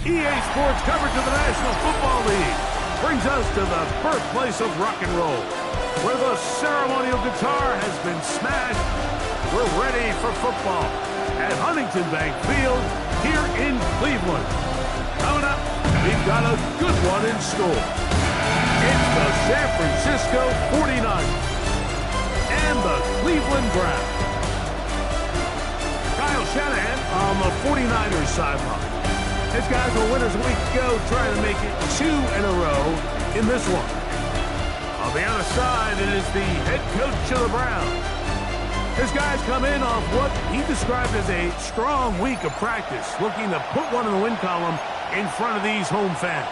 EA Sports coverage of the National Football League brings us to the birthplace of rock and roll, where the ceremonial guitar has been smashed. We're ready for football at Huntington Bank Field here in Cleveland. Coming up, we've got a good one in store. It's the San Francisco 49ers and the Cleveland Browns. Kyle Shanahan on the 49ers sideline. His guys were winners a week ago, trying to make it 2 in a row in this one. On the other side, it is the head coach of the Browns. His guys come in off what he described as a strong week of practice, looking to put one in the win column in front of these home fans.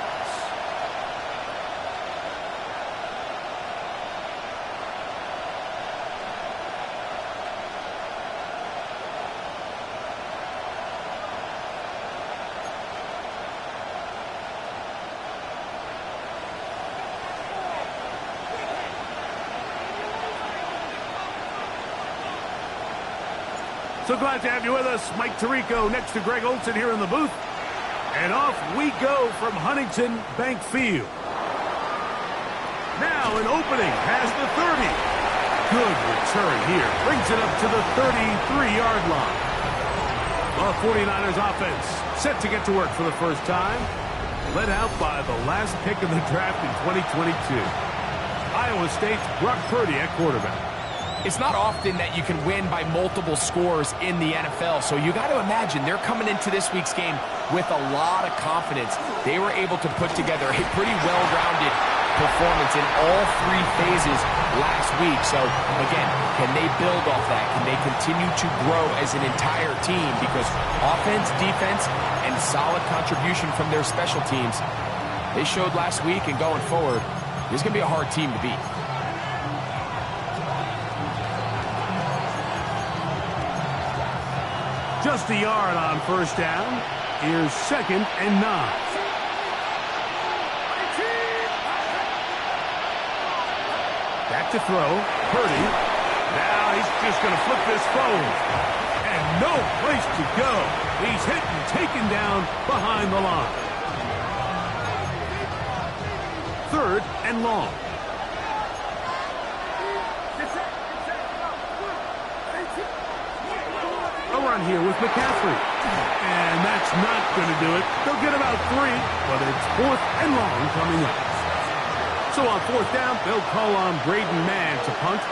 So glad to have you with us. Mike Tirico next to Greg Olson here in the booth. And off we go from Huntington Bank Field. Now an opening past the 30. Good return here. Brings it up to the 33-yard line. The 49ers offense set to get to work for the first time. Led out by the last pick of the draft in 2022. Iowa State's Brock Purdy at quarterback. It's not often that you can win by multiple scores in the NFL, so you got to imagine they're coming into this week's game with a lot of confidence. They were able to put together a pretty well-rounded performance in all 3 phases last week. So, again, can they build off that? Can they continue to grow as an entire team? Because offense, defense, and solid contribution from their special teams, they showed last week, and going forward, this is going to be a hard team to beat. Just a yard on first down. Here's 2nd and 9. Back to throw. Purdy. Now he's just going to flip this forward. And no place to go. He's hit and taken down behind the line. 3rd and long. A run here with McCaffrey. And that's not going to do it. They'll get about 3, but it's 4th and long coming up. So on 4th down, they'll call on Braden Mann to punt.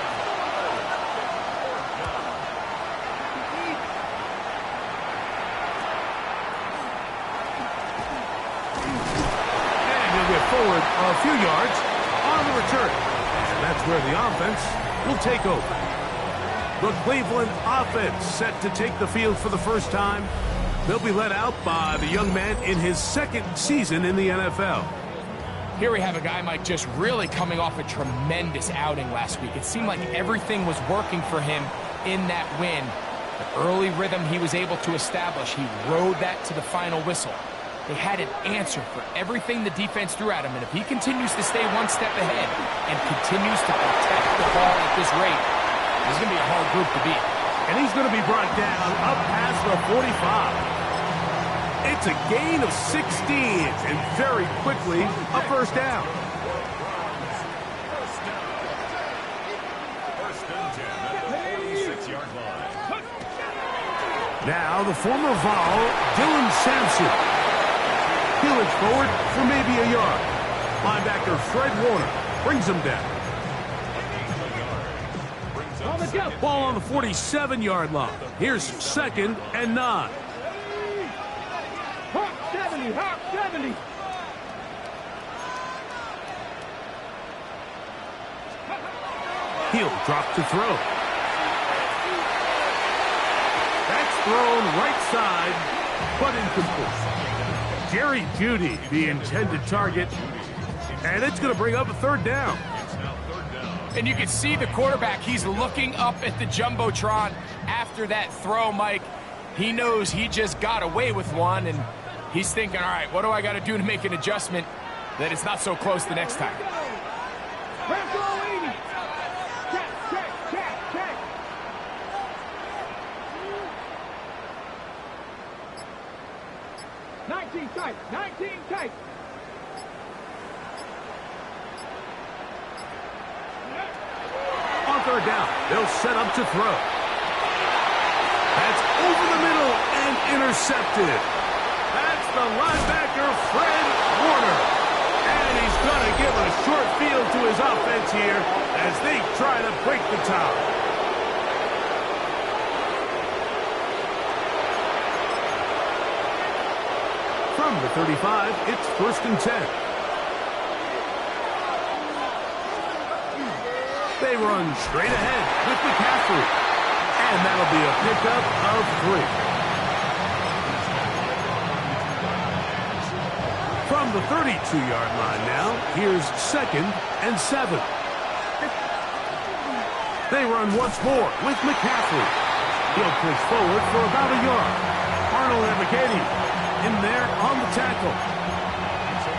And he'll get forward a few yards on the return. And that's where the offense will take over. The Cleveland offense set to take the field for the first time. They'll be led out by the young man in his 2nd season in the NFL. Here we have a guy, Mike, just really coming off a tremendous outing last week. It seemed like everything was working for him in that win. The early rhythm he was able to establish, he rode that to the final whistle. They had an answer for everything the defense threw at him, and if he continues to stay one step ahead and continues to protect the ball at this rate, this is going to be a hard group to beat. And he's going to be brought down up past the 45. It's a gain of 16, and very quickly, a first down. Now the former Vol, Dylan Sampson. He'll edge forward for maybe a yard. Linebacker Fred Warner brings him down. Ball on the 47-yard line. Here's 2nd and 9. Hawk 70, Hawk 70. He'll drop to throw. That's thrown right side, but incomplete. Jerry Jeudy, the intended target, and it's going to bring up a 3rd down. And you can see the quarterback, he's looking up at the Jumbotron after that throw, Mike. He knows he just got away with one, and he's thinking, all right, what do I got to do to make an adjustment that it's not so close the next time? tight. 19 tight. On third down, they'll set up to throw. That's over the middle and intercepted. That's the linebacker, Fred Warner. And he's going to give a short field to his offense here as they try to break the tie. From the 35, it's 1st and 10. They run straight ahead with McCaffrey. And that'll be a pickup of 3. From the 32-yard line now, here's 2nd and 7. They run once more with McCaffrey. He'll push forward for about a yard. Arnold Ebiketie in there on the tackle.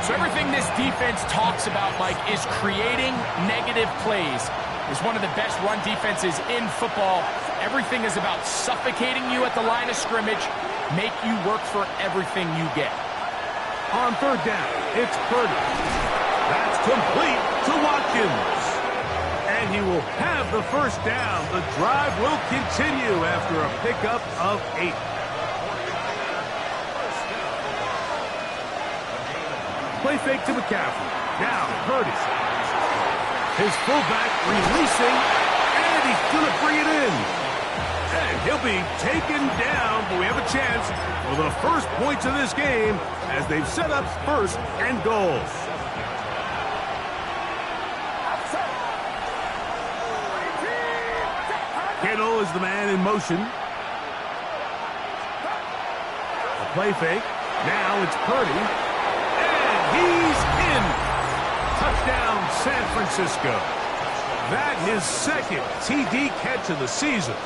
So everything this defense talks about, Mike, is creating negative plays. Is one of the best run defenses in football. Everything is about suffocating you at the line of scrimmage, make you work for everything you get. On third down, it's Purdy. That's complete to Watkins. And he will have the first down. The drive will continue after a pickup of 8. Play fake to McCaffrey. Now Purdy. His fullback releasing, and he's going to bring it in. And he'll be taken down, but we have a chance for the first points of this game as they've set up 1st and goal. Kittle is the man in motion. A play fake. Now it's Purdy. And he's in. Touchdown, San Francisco. That his 2nd TD catch of the season.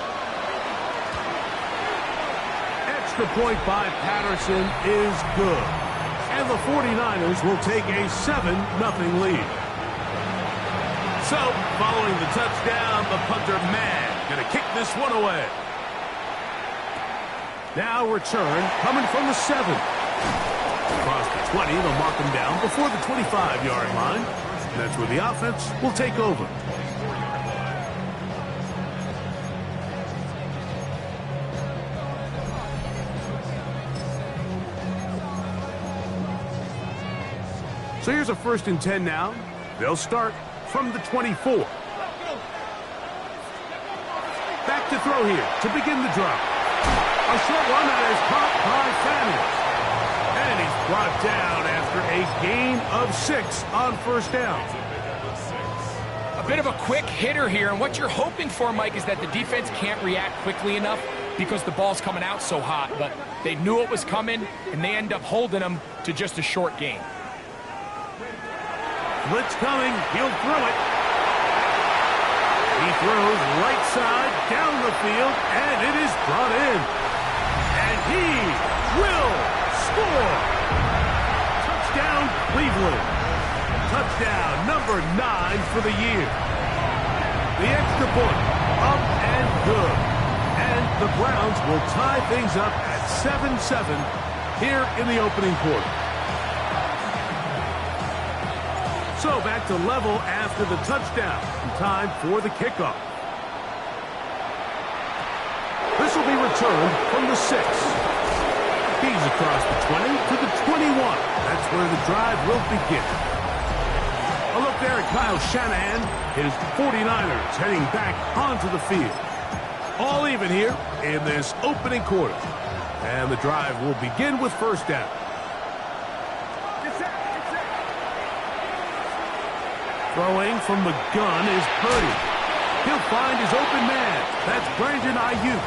Extra point by Patterson is good. And the 49ers will take a 7-0 lead. So, following the touchdown, the punter, man, going to kick this one away. Now return coming from the 7. Across the 20, they'll mark him down before the 25-yard line. That's where the offense will take over. So here's a 1st and 10 now. They'll start from the 24. Back to throw here to begin the drive. A short one that is caught by Samuels. And he's brought down after a gain of 6 on 1st down. A bit of a quick hitter here, and what you're hoping for, Mike, is that the defense can't react quickly enough because the ball's coming out so hot. But they knew it was coming, and they end up holding them to just a short gain. Blitz coming. He'll throw it. He throws right side down the field, and it is brought in. And he will score. Touchdown, Cleveland. Touchdown number 9 for the year. The extra point, up and good. And the Browns will tie things up at 7-7 here in the opening quarter. So back to level after the touchdown. Time for the kickoff. This will be returned from the 6. He's across the 20 to the 21. That's where the drive will begin. A look there at Kyle Shanahan. His 49ers heading back onto the field. All even here in this opening quarter. And the drive will begin with 1st down. Throwing from the gun is Purdy. He'll find his open man. That's Brandon Ayuk.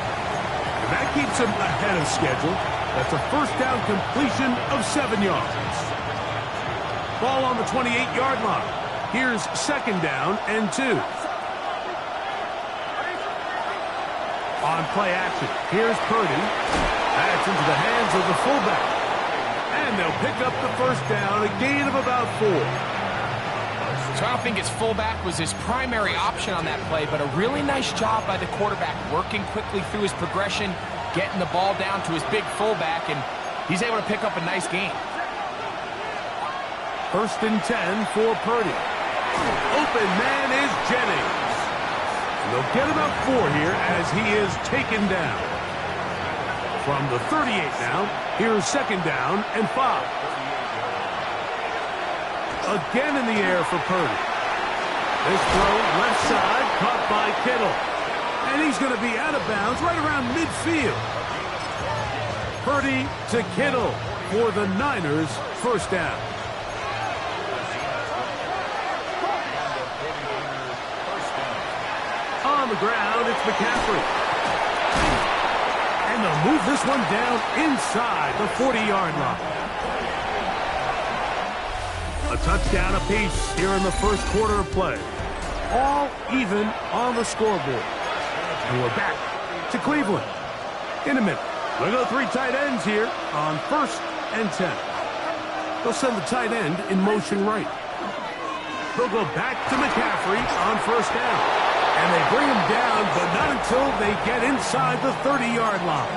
And that keeps him ahead of schedule. That's a 1st down completion of 7 yards. Ball on the 28-yard line. Here's 2nd down and 2. On play action, here's Purdy. That's into the hands of the fullback. And they'll pick up the 1st down, a gain of about 4. So I don't think his fullback was his primary option on that play, but a really nice job by the quarterback working quickly through his progression, getting the ball down to his big fullback, and he's able to pick up a nice gain. First and 10 for Purdy. Open man is Jennings. They'll get about 4 here as he is taken down. From the 38 now, here's second down and 5. Again in the air for Purdy. This throw left side caught by Kittle. And he's going to be out of bounds right around midfield. Purdy to Kittle for the Niners first down. On the ground, it's McCaffrey. And they'll move this one down inside the 40-yard line. A touchdown apiece here in the first quarter of play. All even on the scoreboard. And we're back to Cleveland in a minute. We'll go 3 tight ends here on first and 10. They'll send the tight end in motion right. They'll go back to McCaffrey on first down. And they bring him down, but not until they get inside the 30-yard line.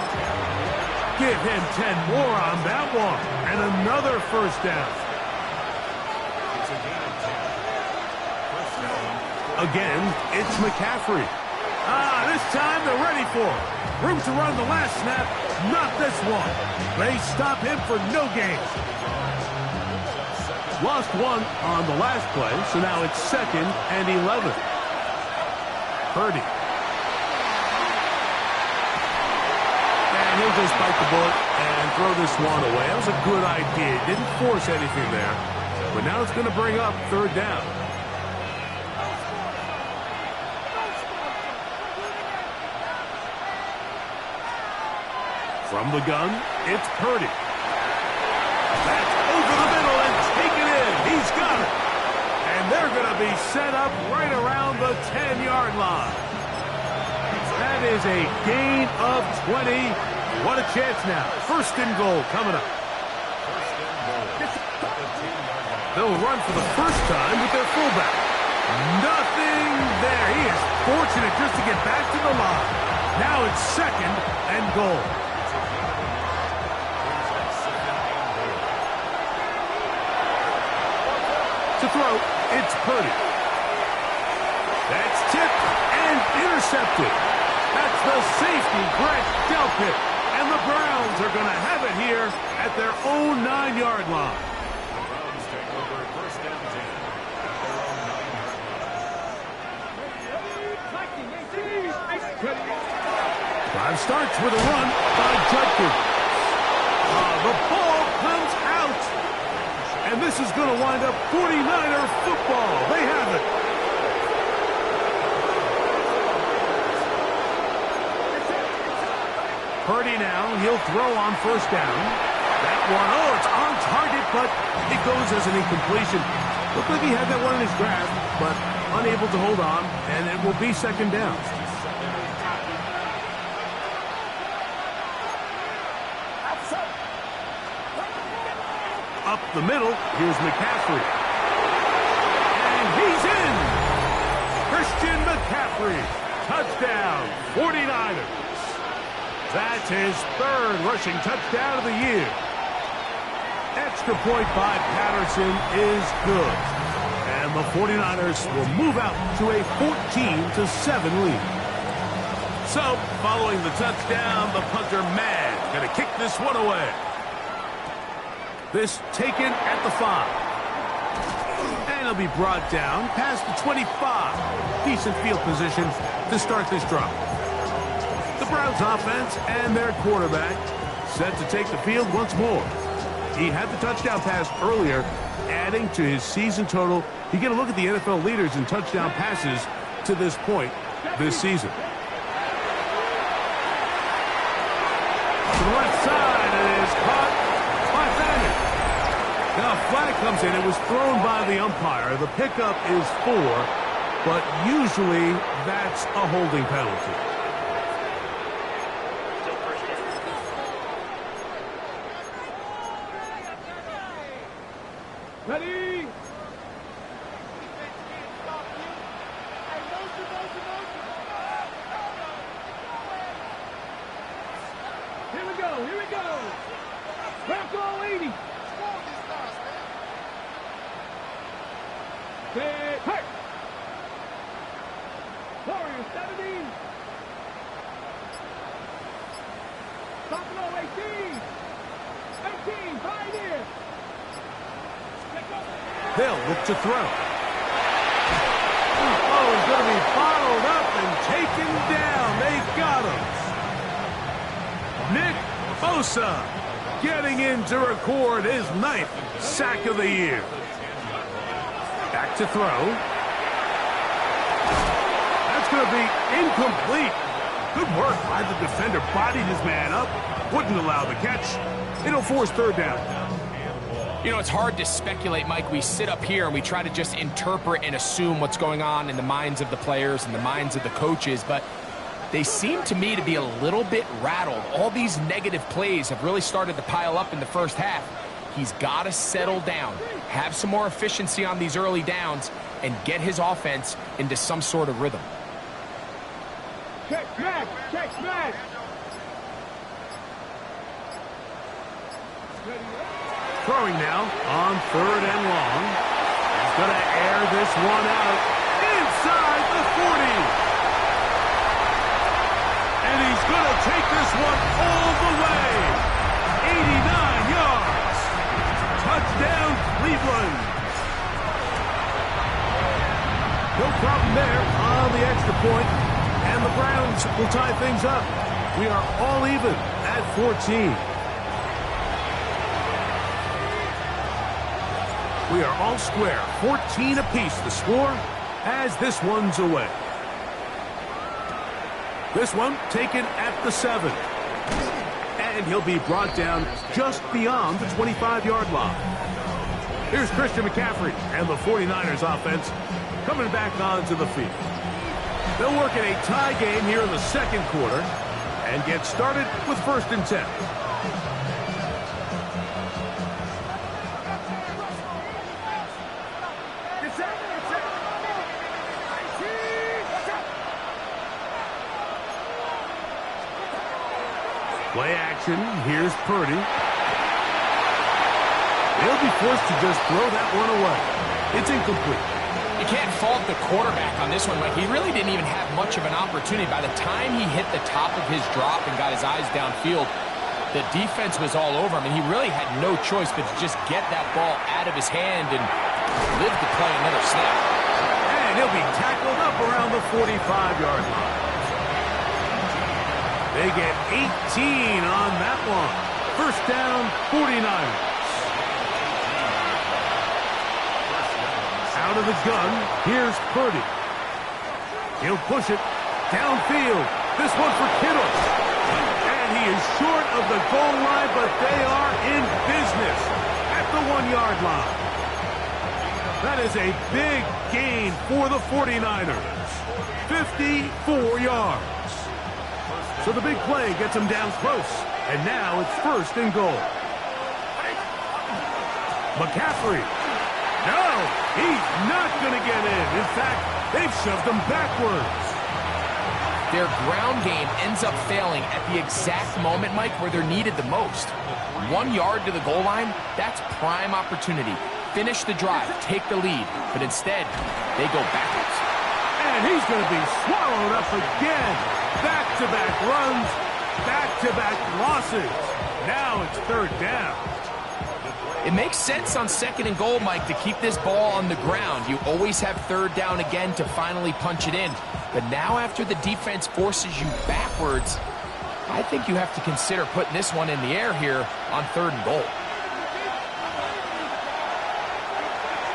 Give him 10 more on that one. And another first down. Again, it's McCaffrey. This time they're ready for it. Room to run the last snap, not this one. They stop him for no gain. Lost 1 on the last play, so now it's second and 11. Purdy. And he'll just bite the bullet and throw this one away. That was a good idea. Didn't force anything there. But now it's going to bring up third down. From the gun, it's Purdy. That's over the middle and taken in. He's got it. And they're going to be set up right around the 10-yard line. That is a gain of 20. What a chance now. First and goal coming up. They'll run for the first time with their fullback. Nothing there. He is fortunate just to get back to the line. Now it's second and goal. To throw, it's Purdy. That's tipped and intercepted. That's the safety, Greg Delpit. And the Browns are going to have it here at their own 9-yard line. Drive starts with a run by Judkins. The ball comes out. And this is going to wind up 49er football. They have it. Purdy now, he'll throw on first down. That one, it's on target, but it goes as an incompletion. Looked like he had that one in his grasp, but unable to hold on, and it will be second down. Up the middle, here's McCaffrey. And he's in! Christian McCaffrey. Touchdown, 49ers. That's his third rushing touchdown of the year. Extra point by Patterson is good. And the 49ers will move out to a 14-7 lead. So, following the touchdown, the punter Mad going to kick this one away. This taken at the 5. And he'll be brought down past the 25. Decent field position to start this drive. The Browns offense and their quarterback set to take the field once more. He had the touchdown pass earlier, adding to his season total. You get a look at the NFL leaders in touchdown passes to this point this season. To the left side, it is caught. Now a flag comes in. It was thrown by the umpire. The pickup is 4, but usually that's a holding penalty. Ready? Here we go. Here we go. Back all 80. Set. Hey. Warriors 17. Buffalo 18. 18. Pioneers. They'll look to throw. Oh, he's going to be followed up and taken down. They got him. Nick Bosa getting in to record his 9th sack of the year. Back to throw. That's going to be incomplete. Good work by the defender. Bodied his man up. Wouldn't allow the catch. It'll force third down. You know, it's hard to speculate, Mike. We sit up here and we try to just interpret and assume what's going on in the minds of the players and the minds of the coaches, but they seem to me to be a little bit rattled. All these negative plays have really started to pile up in the first half. He's got to settle down, have some more efficiency on these early downs, and get his offense into some sort of rhythm. Check smash. Check smash. Throwing now on 3rd and long. He's going to air this one out inside the 40. And he's going to take this one all the way. 89 yards. Touchdown, Cleveland. No problem there on the extra point. And the Browns will tie things up. We are all even at 14. We are all square, 14 apiece the score as this one's away. This one taken at the 7. And he'll be brought down just beyond the 25-yard line. Here's Christian McCaffrey and the 49ers offense coming back onto the field. They'll work in a tie game here in the second quarter and get started with 1st and 10. Play action. Here's Purdy. They'll be forced to just throw that one away. It's incomplete. You can't fault the quarterback on this one, Mike. He really didn't even have much of an opportunity. By the time he hit the top of his drop and got his eyes downfield, the defense was all over him, and he really had no choice but to just get that ball out of his hand and live to play another snap. And he'll be tackled up around the 45-yard line. They get 18 on that one. 1st down, 49ers. Out of the gun, here's Purdy. He'll push it downfield. This one for Kittle. And he is short of the goal line, but they are in business at the 1-yard line. That is a big gain for the 49ers. 54 yards. So the big play gets him down close. And now it's 1st and goal. McCaffrey. No, he's not going to get in. In fact, they've shoved him backwards. Their ground game ends up failing at the exact moment, Mike, where they're needed the most. 1 yard to the goal line, that's prime opportunity. Finish the drive, take the lead. But instead, they go backwards. And he's going to be swallowed up again. Back-to-back runs, back-to-back losses. Now it's 3rd down. It makes sense on 2nd and goal, Mike, to keep this ball on the ground. You always have 3rd down again to finally punch it in. But now after the defense forces you backwards, I think you have to consider putting this one in the air here on 3rd and goal.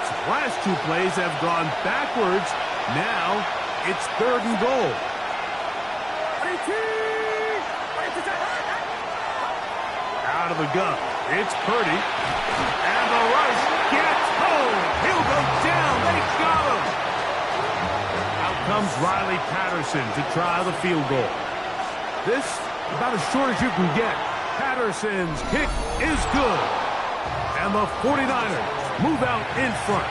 So the last 2 plays have gone backwards. Now it's 3rd and goal. Out of the gun. It's Purdy. And the rush gets home. He'll go down. They got him. Out comes Riley Patterson to try the field goal. This about as short as you can get. Patterson's kick is good. And the 49ers move out in front.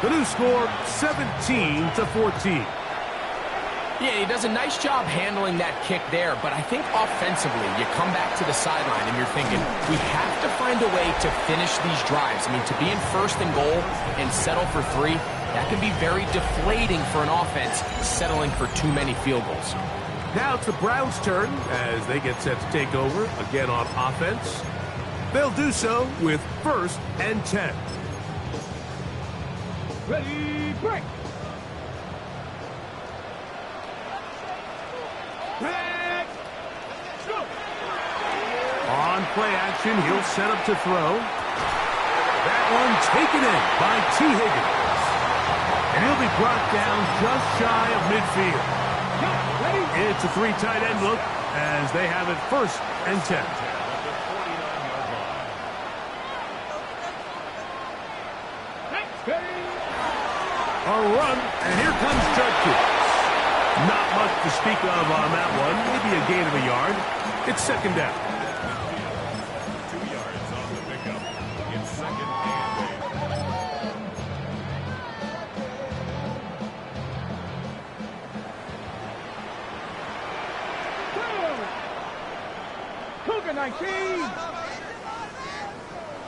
The new score, 17-14. Yeah, he does a nice job handling that kick there, but I think offensively, you come back to the sideline and you're thinking, we have to find a way to finish these drives. I mean, to be in 1st and goal and settle for 3, that can be very deflating for an offense settling for too many field goals. Now it's the Browns' turn as they get set to take over again on offense. They'll do so with 1st and 10. Ready, break. Back. Go. On play action, he'll set up to throw. That one taken in by T. Higgins. And he'll be brought down just shy of midfield. Ready? It's a 3 tight end look as they have it 1st and 10. A run, and here comes Judkins. Not much to speak of on that one. Maybe a gain of a yard. It's 2nd down. 2 yards on the pickup. It's 2nd and 8. Cougar 19.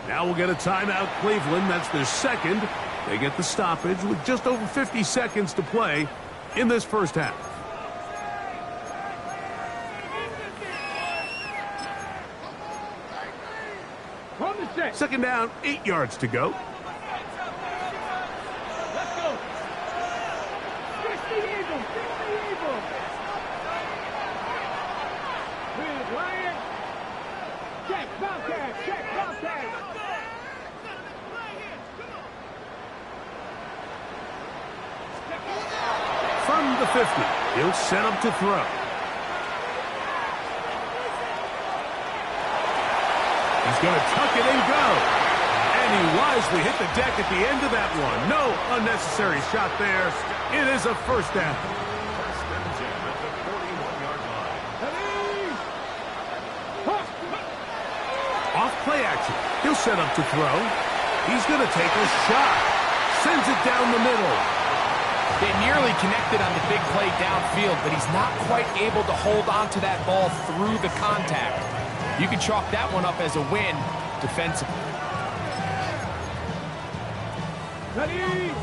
Now we'll get a timeout, Cleveland. That's their 2nd. They get the stoppage with just over 50 seconds to play in this first half. From the set. 2nd down, 8 yards to go. Let's go. 60 Eagles. 60 Eagles. With Ryan. Check, Bobcat. Check, Bobcat. From the 50, he'll set up to throw. He's going to tuck it and go. And he wisely hit the deck at the end of that one. No unnecessary shot there. It is a 1st down. 1st and 10 at the 41-yard line. Ready. Off play action. He'll set up to throw. He's going to take a shot. Sends it down the middle. They nearly connected on the big play downfield, but he's not quite able to hold on to that ball through the contact. You can chalk that one up as a win defensively. Ready.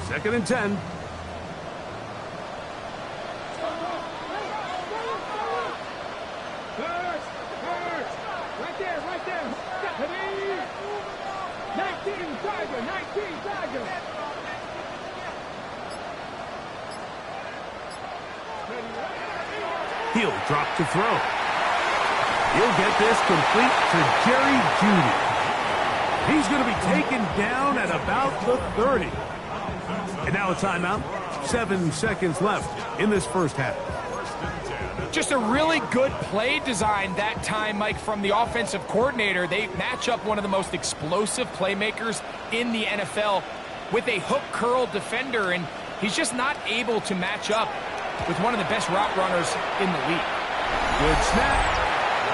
2nd and 10. First. Right there, right there. Ready. 19 Tiger, 19 Tiger. He'll drop to throw. He'll get this complete to Jerry Jeudy. He's going to be taken down at about the 30. And now a timeout. 7 seconds left in this first half. Just a really good play design that time, Mike, from the offensive coordinator. They match up one of the most explosive playmakers in the NFL with a hook curl defender, and he's just not able to match up with one of the best route runners in the league. Good snap.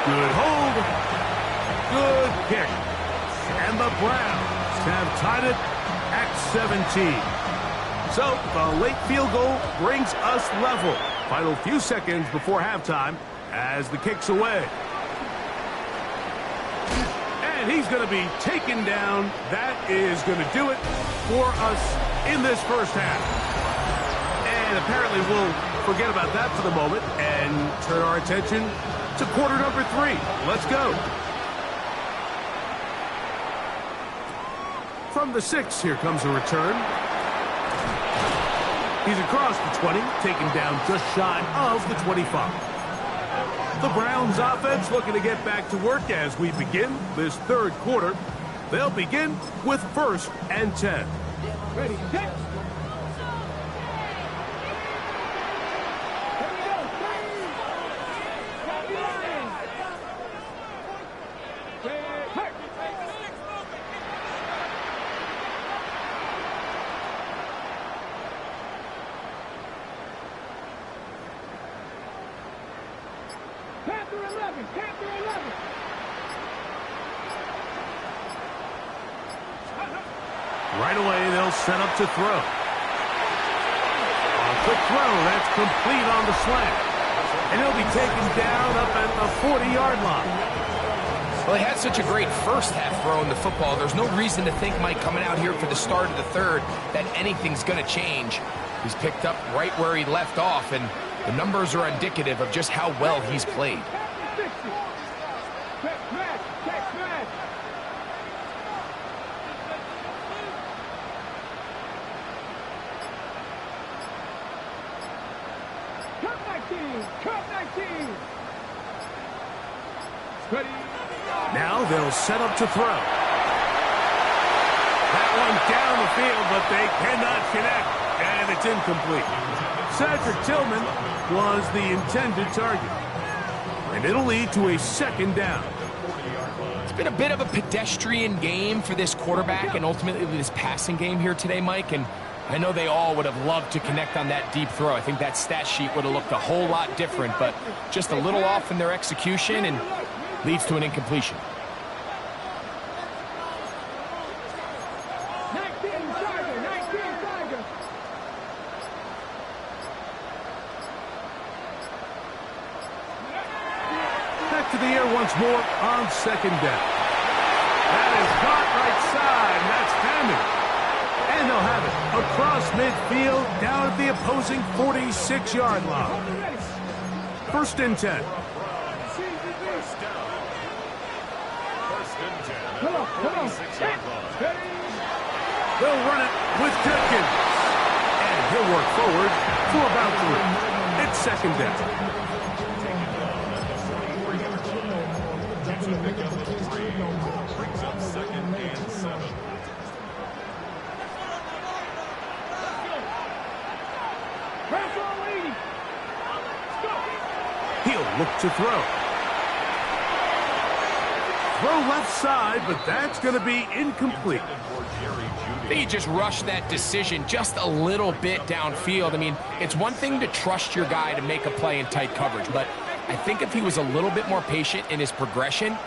Good hold. Good kick. And the Browns have tied it at 17. So the late field goal brings us level. Final few seconds before halftime as the kick's away. And he's going to be taken down. That is going to do it for us in this first half. And apparently we'll forget about that for the moment and turn our attention to quarter number 3. Let's go. From the 6, here comes a return. He's across the 20, taken down just shy of the 25. The Browns offense looking to get back to work as we begin this 3rd quarter. They'll begin with 1st and 10. Ready, set. Right away, they'll set up to throw. A quick throw, that's complete on the slant. And he'll be taken down up at the 40-yard line. Well, he had such a great first half throwing the football. There's no reason to think, Mike, coming out here for the start of the third, that anything's going to change. He's picked up right where he left off, and the numbers are indicative of just how well he's played. Now they'll set up to throw. That one down the field, but they cannot connect, and it's incomplete. Cedric Tillman was the intended target, and it'll lead to a second down. It's been a bit of a pedestrian game for this quarterback and ultimately this passing game here today, Mike, and I know they all would have loved to connect on that deep throw. I think that stat sheet would have looked a whole lot different, but just a little off in their execution and leads to an incompletion. Back to the air once more on second down. That is caught right side, and that's Hammond. And they'll have it across midfield down at the opposing 46-yard line. First and 10. Come on. They'll run it with Judkins. And he'll work forward for about 3. It's second down. Brings up second and 7. He'll look to throw. Throw left side, but that's going to be incomplete. He just rushed that decision just a little bit downfield. I mean, it's one thing to trust your guy to make a play in tight coverage, but I think if he was a little bit more patient in his progression,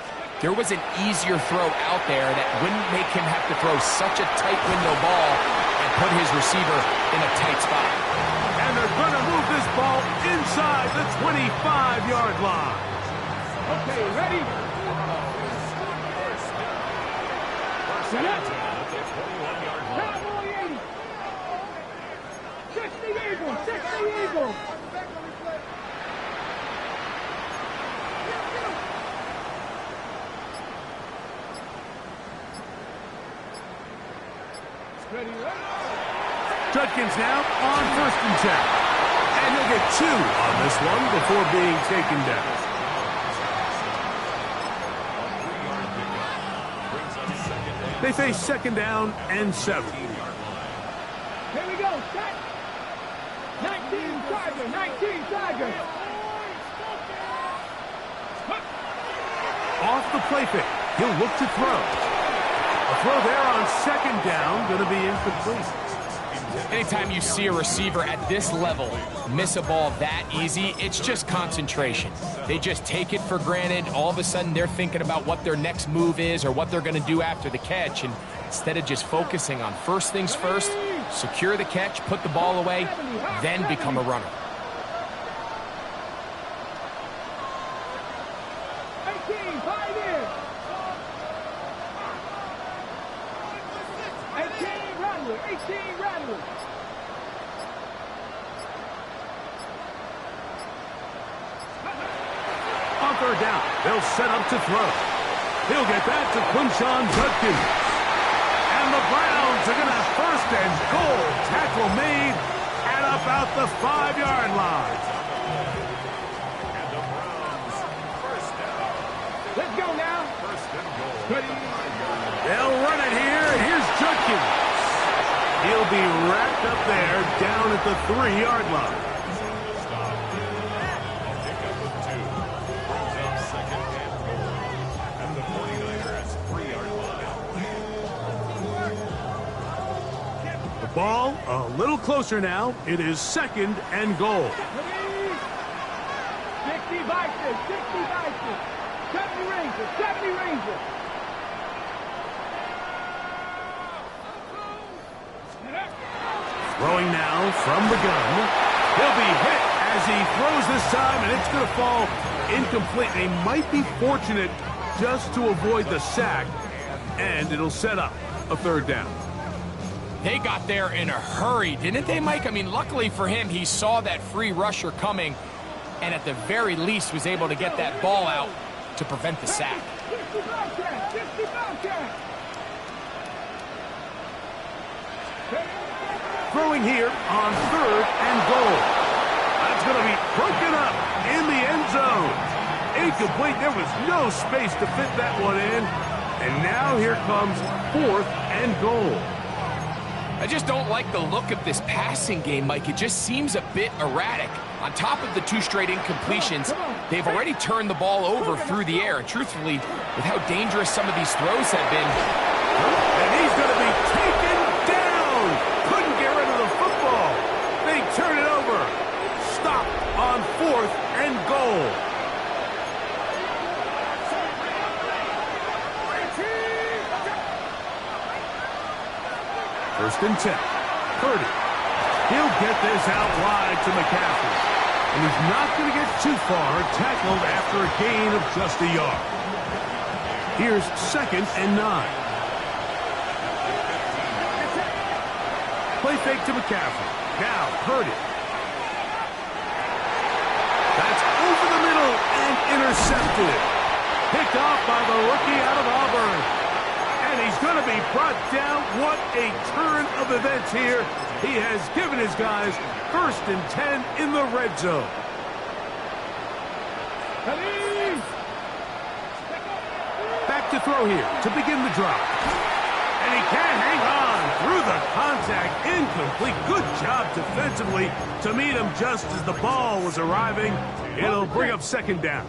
there was an easier throw out there that wouldn't make him have to throw such a tight window ball and put his receiver in a tight spot. And they're going to move this ball inside the 25-yard line. Okay, ready? Set up. 21-yard line. Cowboy 80. 60 Eagles, 60 Eagles. Ready, ready. Judkins now on first and 10. And he'll get 2 on this one before being taken down. They face second down and 7. Here we go, set. 19 Tiger, 19 Tiger. Off the play fake. He'll look to throw. A throw there on second down, going to be incomplete. Anytime you see a receiver at this level miss a ball that easy, it's just concentration. They just take it for granted. All of a sudden, they're thinking about what their next move is or what they're going to do after the catch. And instead of just focusing on first things first, secure the catch, put the ball away, then become a runner. 18, 5 in. 18 Rattler, 18 Rattler. On third down, they'll set up to throw. He'll get that to Quinshon Judkins. And the Browns are going to have first and goal. Tackle made at about the 5-yard line. And the Browns first down. Let's go now. First and goal. Ready. They'll run it here, and here's Judkins. He'll be wrapped up there down at the 3-yard line. Stop. Pick up with 2. Brings up second and goal. And the 49ers 3-yard line. The ball a little closer now. It is second and goal. 60 Vikings, 60 Vikings. 70 Rangers, 70 Rangers. Throwing now from the gun. He'll be hit as he throws this time, and it's going to fall incomplete. They might be fortunate just to avoid the sack, and it'll set up a third down. They got there in a hurry, didn't they, Mike? I mean, luckily for him, he saw that free rusher coming, and at the very least was able to get that ball out to prevent the sack. Throwing here on 3rd and goal. That's going to be broken up in the end zone. Incomplete. There was no space to fit that one in. And now here comes 4th and goal. I just don't like the look of this passing game, Mike. It just seems a bit erratic. On top of the 2 straight incompletions, they've already turned the ball over through the air. And truthfully, with how dangerous some of these throws have been. And he's going to be taken down. Couldn't get rid of the football. They turn it over. Stop on 4th and goal. First and 10. Purdy. He'll get this out wide to McCaffrey. And he's not going to get too far, tackled after a gain of just a yard. Here's 2nd and 9. Play fake to McCaffrey. Now Purdy. That's over the middle and intercepted. Picked off by the rookie out of Auburn. And he's going to be brought down. What a turn of events here. He has given his guys 1st and 10 in the red zone. Back to throw here to begin the drive. And he can't hang on through the contact. Incomplete. Good job defensively to meet him just as the ball was arriving. It'll bring up 2nd down.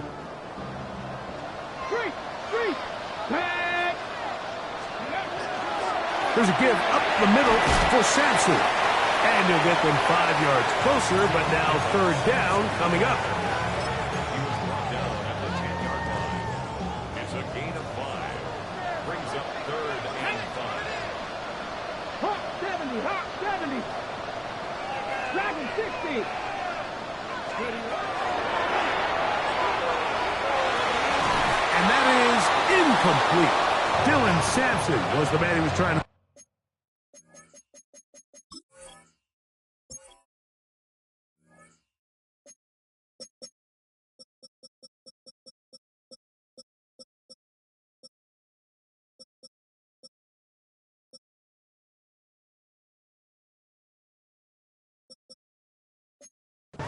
There's a give up the middle for Sampson. And he'll get them 5 yards closer, but now 3rd down coming up. He was brought down at the 10-yard line. It's a gain of 5. Brings up 3rd and 5. Hawk 70, Hawk 70. Dragon 60. And that is incomplete. Dylan Sampson was the man he was trying to...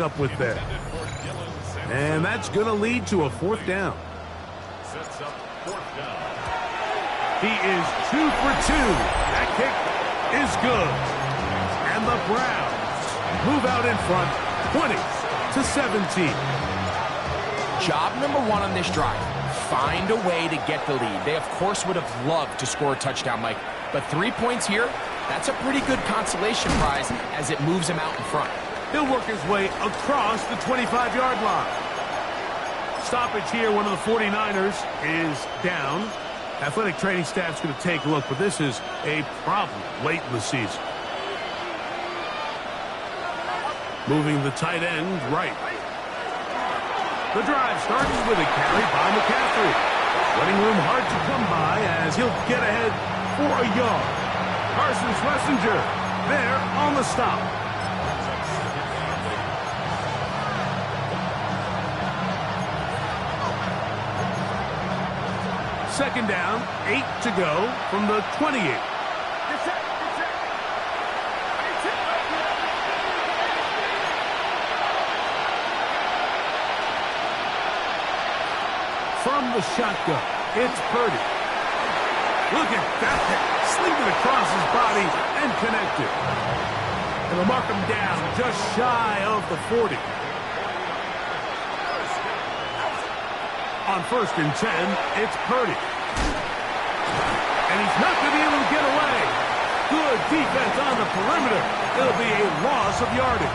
up with there. And that's going to lead to a 4th down. Sets up 4th down. He is 2 for 2. That kick is good. And the Browns move out in front, 20-17. Job number 1 on this drive, find a way to get the lead. They, of course, would have loved to score a touchdown, Mike. But 3 points here, that's a pretty good consolation prize as it moves him out in front. He'll work his way across the 25-yard line. Stoppage here, one of the 49ers is down. Athletic training staff's going to take a look, but this is a problem late in the season. Moving the tight end right. The drive starts with a carry by McCaffrey. Running room hard to come by as he'll get ahead for a yard. Carson Schlesinger there on the stop. Second down, 8 to go from the 28. From the shotgun, it's Purdy. Look at that, slinging across his body and connected. And they'll mark him down just shy of the 40. On 1st and 10, it's Purdy. And he's not going to be able to get away. Good defense on the perimeter. It'll be a loss of yardage.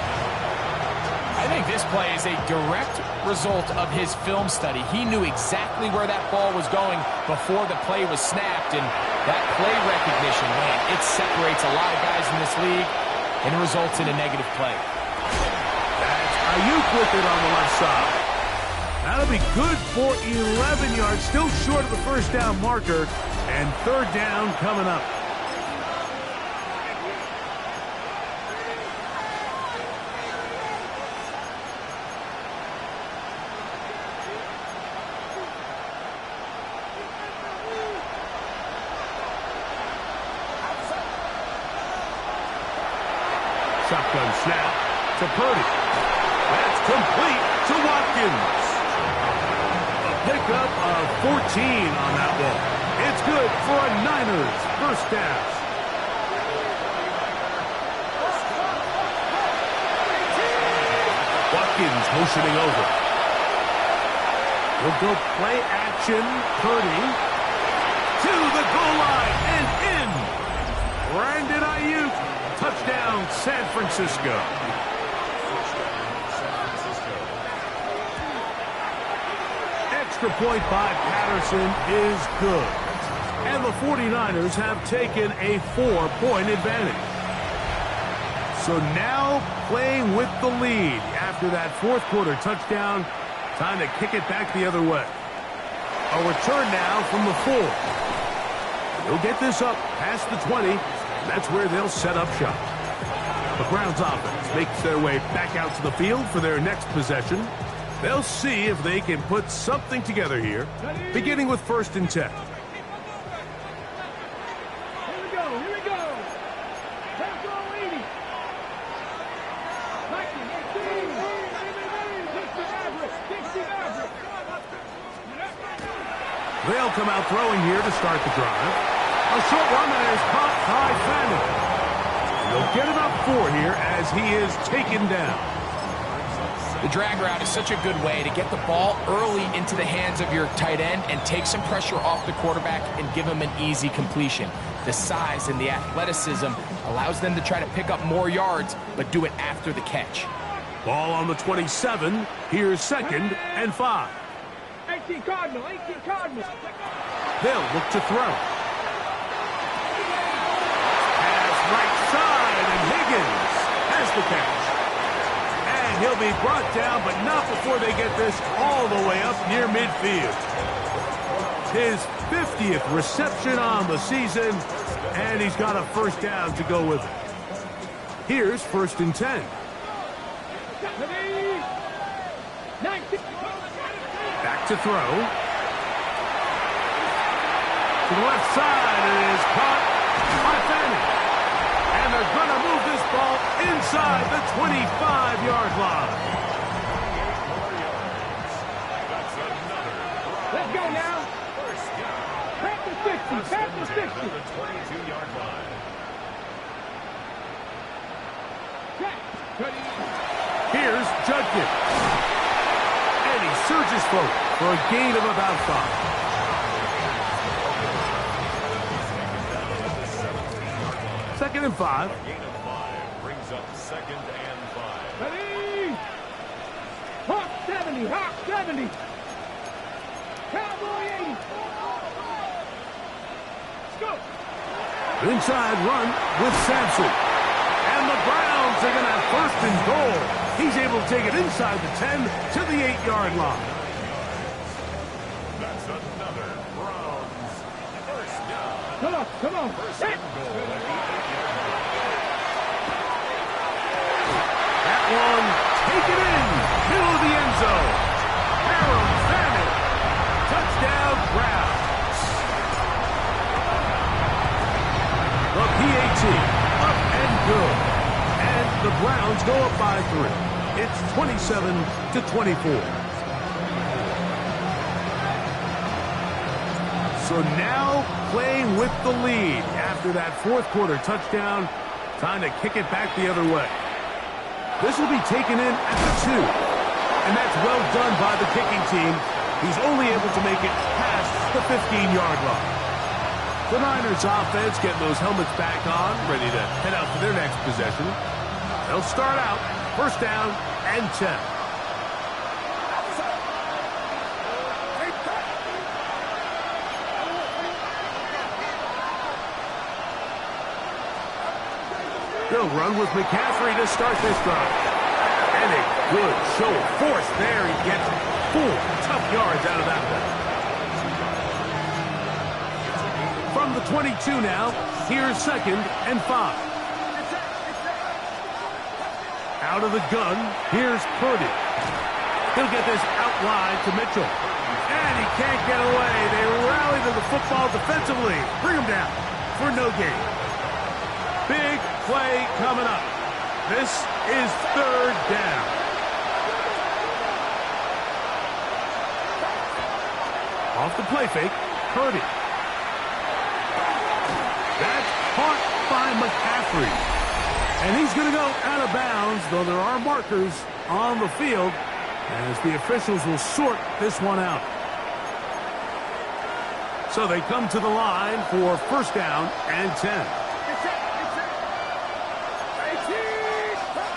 I think this play is a direct result of his film study. He knew exactly where that ball was going before the play was snapped, and that play recognition, man, it separates a lot of guys in this league and results in a negative play. That's Ayuk with it on the left side. That'll be good for 11 yards, still short of the first down marker, and third down coming up. Shotgun snap to Purdy. That's complete to Watkins. A pickup of 14 on that ball. It's good for a Niners first down. Watkins motioning over. He'll go play action. Purdy to the goal line and in. Brandon Ayuk. Touchdown, San Francisco. Extra point by Patterson is good. And the 49ers have taken a 4-point advantage. So now playing with the lead after that fourth quarter touchdown. Time to kick it back the other way. A return now from the 4. They'll get this up past the 20. That's where they'll set up shop. The Browns offense makes their way back out to the field for their next possession. They'll see if they can put something together here, beginning with 1st and 10. Here we go, here we go. Let's go, 80. They'll come out throwing here to start the drive. A short run that is caught by Fanning. They'll get about 4 here as he is taken down. The drag route is such a good way to get the ball early into the hands of your tight end and take some pressure off the quarterback and give him an easy completion. The size and the athleticism allows them to try to pick up more yards, but do it after the catch. Ball on the 27. Here's 2nd and 5. 18 Cardinal, 18 Cardinal. They'll look to throw. Right side, and Higgins has the catch. And he'll be brought down, but not before they get this all the way up near midfield. His 50th reception on the season, and he's got a first down to go with it. Here's 1st and 10. Back to throw. To the left side, it is caught by Fanning. And they're going to move this ball inside the 25-yard line. Let's go now. Back to 60, back to 60. The 22-yard line. Here's Judkins. And he surges forward for a gain of about 5. 2nd and 5. A gain of 5 brings up 2nd and 5. Ready? Hawk 70, Hawk 70. Cowboy 80. Let's go. Inside run with Sampson. And the Browns are going to have 1st and goal. He's able to take it inside the 10 to the 8-yard line. That's another Browns first down. Come on, come on. First and goal at the 8-yard line. That one, take it in, middle of the end zone. Harold Fanning, touchdown Browns. The PAT, up and good. And the Browns go up by 3. It's 27-24. So now playing with the lead after that fourth quarter touchdown. Time to kick it back the other way. This will be taken in at the 2. And that's well done by the kicking team. He's only able to make it past the 15-yard line. The Niners offense getting those helmets back on, ready to head out for their next possession. They'll start out 1st down and 10. They'll run with McCaffrey to start this drive. And a good show of force there. He gets 4 tough yards out of that one. From the 22 now, here's 2nd and 5. Out of the gun, here's Purdy. He'll get this out wide to Mitchell. And he can't get away. They rally to the football defensively. Bring him down for no gain. Big play coming up. This is 3rd down. Off the play fake, Purdy. That's caught by McCaffrey. And he's going to go out of bounds, though there are markers on the field as the officials will sort this one out. So they come to the line for 1st down and 10.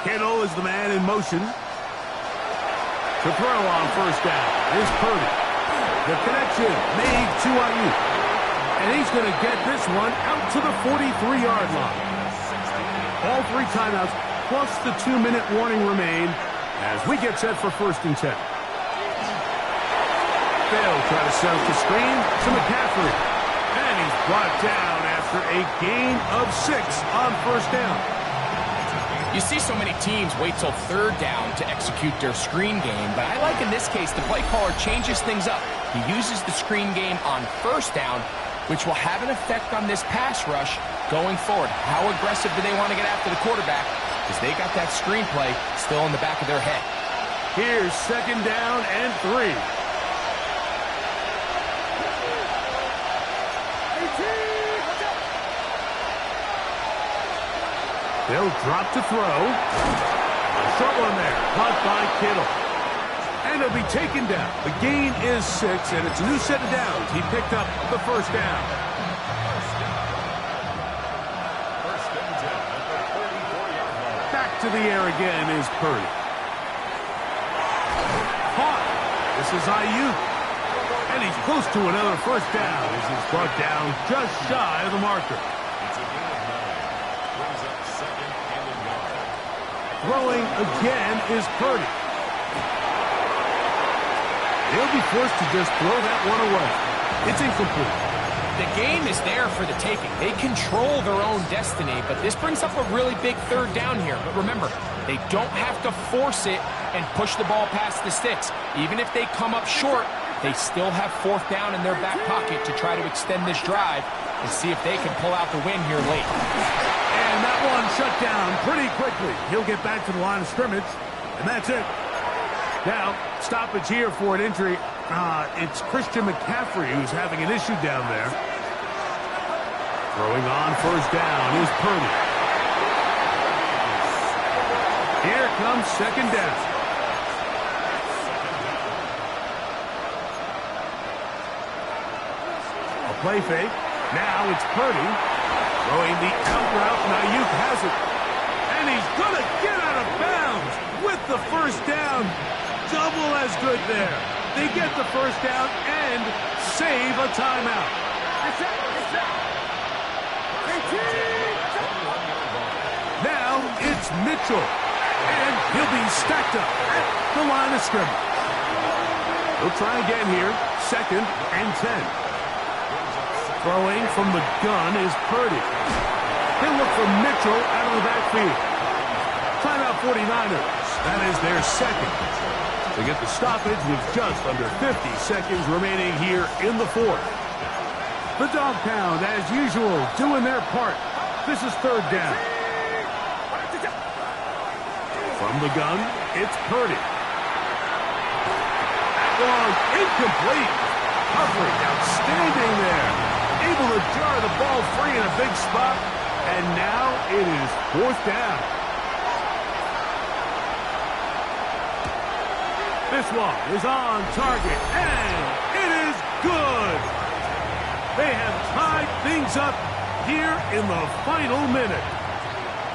Kittle is the man in motion. To throw on 1st down is Purdy. The connection made to Ayuk. And he's going to get this one out to the 43-yard line. All 3 timeouts plus the 2-minute warning remain as we get set for 1st and 10. They'll try to set up the screen to McCaffrey. And he's brought down after a gain of 6 on 1st down. You see so many teams wait till 3rd down to execute their screen game, but I like in this case the play caller changes things up. He uses the screen game on 1st down, which will have an effect on this pass rush going forward. How aggressive do they want to get after the quarterback? Because they got that screen play still in the back of their head. Here's 2nd down and 3. They'll drop to throw. A short one there, caught by Kittle. And he'll be taken down. The gain is 6, and it's a new set of downs. He picked up the 1st down. Back to the air again is Purdy. Caught. This is Ayuk. And he's close to another 1st down as he's brought down just shy of the marker. Throwing again is Purdy. He'll be forced to just throw that one away. It's incomplete. The game is there for the taking. They control their own destiny, but this brings up a really big 3rd down here. But remember, they don't have to force it and push the ball past the sticks. Even if they come up short, they still have 4th down in their back pocket to try to extend this drive and see if they can pull out the win here late. And that one shut down pretty quickly. He'll get back to the line of scrimmage, and that's it. Now, stoppage here for an injury. It's Christian McCaffrey who's having an issue down there. Throwing on 1st down is Purdy. Here comes 2nd down. A play fake. Now it's Purdy. Throwing the out route, and Ayuk has it. And he's going to get out of bounds with the 1st down. Double as good there. They get the 1st down and save a timeout. Now it's Mitchell. And he'll be stacked up at the line of scrimmage. He'll try again here. 2nd and 10. Throwing from the gun is Purdy. He'll look for Mitchell out of the backfield. Timeout 49ers. That is their 2nd. They get the stoppage with just under 50 seconds remaining here in the 4th. The dog pound, as usual, doing their part. This is 3rd down. From the gun, it's Purdy. That one incomplete. Coverage outstanding there. Able to jar the ball free in a big spot. And now it is 4th down. This one is on target, and it is good. They have tied things up here in the final minute.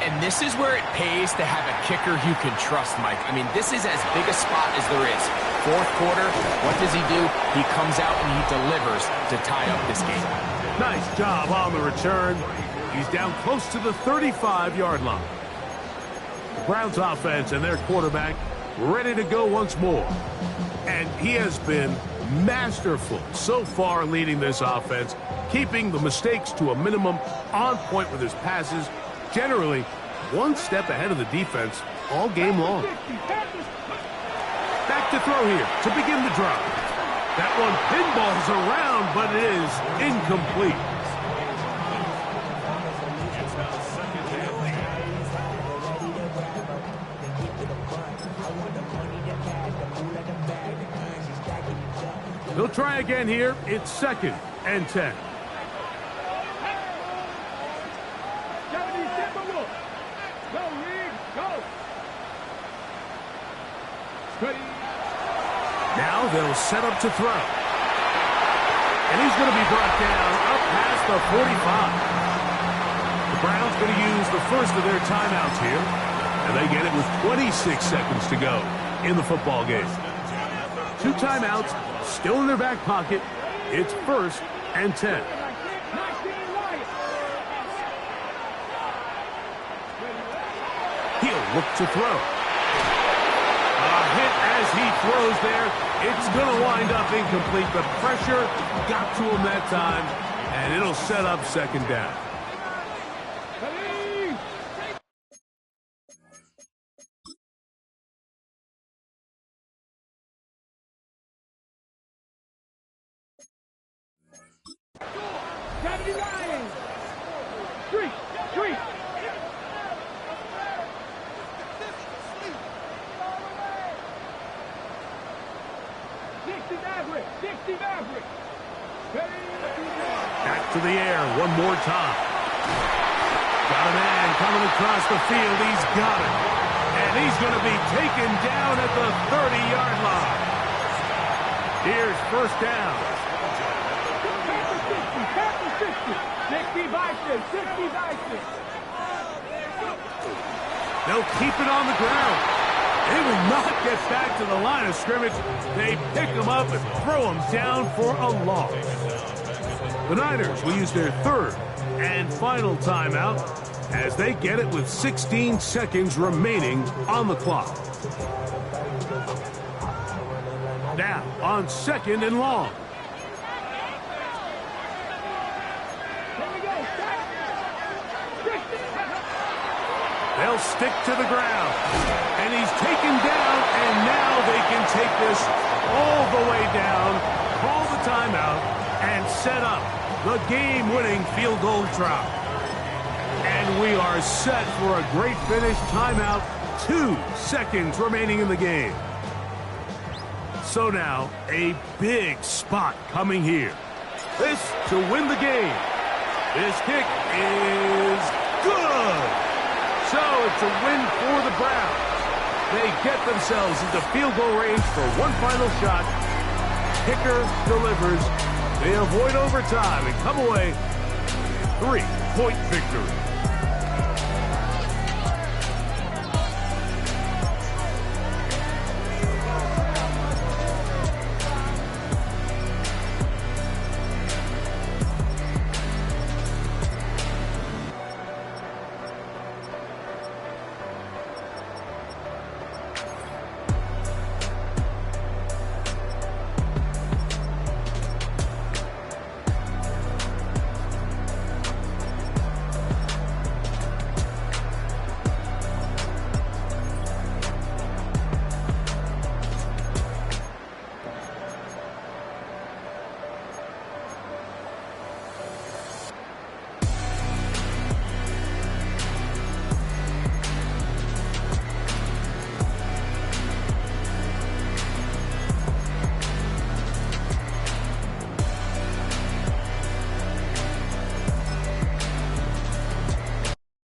And this is where it pays to have a kicker you can trust, Mike. I mean, this is as big a spot as there is. 4th quarter, what does he do? He comes out and he delivers to tie up this game. Nice job on the return. He's down close to the 35-yard line. Browns offense and their quarterback ready to go once more. And he has been masterful so far leading this offense, keeping the mistakes to a minimum, on point with his passes, generally one step ahead of the defense all game long. Back to throw here to begin the drive. That one pinballs around, but it is incomplete. He'll try again here. It's 2nd and 10. Now they'll set up to throw. And he's going to be brought down up past the 45. The Browns going to use the first of their timeouts here. And they get it with 26 seconds to go in the football game. 2 timeouts still in their back pocket. It's 1st and 10. He'll look to throw. A hit as he throws there. It's going to wind up incomplete. The pressure got to him that time, and it'll set up 2nd down. Back to the air one more time. Got a man coming across the field. He's got it. And he's going to be taken down at the 30-yard line. Here's 1st down. 60. They'll keep it on the ground. They will not get back to the line of scrimmage. They pick him up and throw him down for a loss. The Niners will use their 3rd and final timeout as they get it with 16 seconds remaining on the clock. Now on 2nd and long. They'll stick to the ground. And he's taken down, and now they can take this all the way down, call the timeout, and set up the game-winning field goal try. And we are set for a great finish. Timeout, 2 seconds remaining in the game. So now, a big spot coming here. This to win the game. This kick is good. So it's a win for the Browns. They get themselves into field goal range for one final shot. Kicker delivers. They avoid overtime and come away 3-point victory.